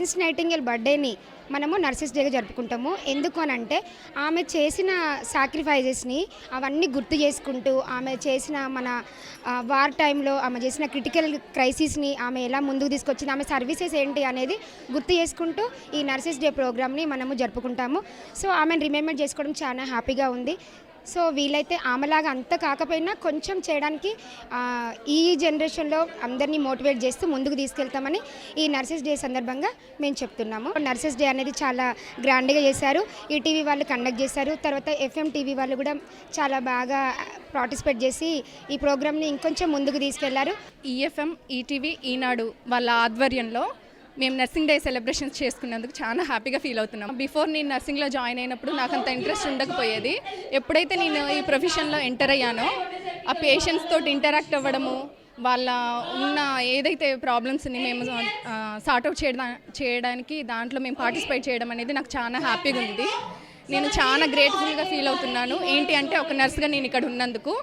Florence nightingale బర్త్డేని మనము nurses డేగా జరుపుకుంటాము. ఎందుకు అనంటే ఆమె చేసిన సాక్రిఫైజెస్ని అవన్నీ గుర్తు చేసుకుంటూ, ఆమె చేసిన మన వార్ టైంలో ఆమె చేసిన క్రిటికల్ క్రైసిస్ని ఆమె ఎలా ముందుకు తీసుకొచ్చింది, ఆమె సర్వీసెస్ ఏంటి అనేది గుర్తు చేసుకుంటూ ఈ నర్సెస్ డే ప్రోగ్రామ్ని మనము జరుపుకుంటాము. సో ఆమెను రిమెంబర్ చేసుకోవడం చాలా హ్యాపీగా ఉంది. సో వీలైతే ఆమెలాగా అంత కాకపోయినా కొంచెం చేయడానికి ఈ జనరేషన్లో అందరినీ మోటివేట్ చేస్తూ ముందుకు తీసుకెళ్తామని ఈ నర్సెస్ డే సందర్భంగా మేము చెప్తున్నాము. నర్సెస్ డే అనేది చాలా గ్రాండ్గా చేశారు. ఈటీవీ వాళ్ళు కండక్ట్ చేశారు. తర్వాత ఎఫ్ఎం టీవీ వాళ్ళు కూడా చాలా బాగా పార్టిసిపేట్ చేసి ఈ ప్రోగ్రామ్ని ఇంకొంచెం ముందుకు తీసుకెళ్లారు. ఈఎఫ్ఎం, ఈటీవీ, ఈనాడు వాళ్ళ ఆధ్వర్యంలో మేము నర్సింగ్ డే సెలబ్రేషన్స్ చేసుకున్నందుకు చాలా హ్యాపీగా ఫీల్ అవుతున్నాం. బిఫోర్ నేను నర్సింగ్లో జాయిన్ అయినప్పుడు నాకు అంత ఇంట్రెస్ట్ ఉండకపోయేది. ఎప్పుడైతే నేను ఈ ప్రొఫెషన్లో ఎంటర్ అయ్యానో ఆ పేషెంట్స్ తోటి ఇంటరాక్ట్ అవ్వడము, వాళ్ళ ఉన్న ఏదైతే ప్రాబ్లమ్స్ని మేము సార్ట్అవుట్ చేయడానికి దాంట్లో మేము పార్టిసిపేట్ చేయడం అనేది నాకు చాలా హ్యాపీగా ఉంది. నేను చాలా గ్రేట్ఫుల్గా ఫీల్ అవుతున్నాను. ఏంటి అంటే ఒక నర్స్గా నేను ఇక్కడ ఉన్నందుకు.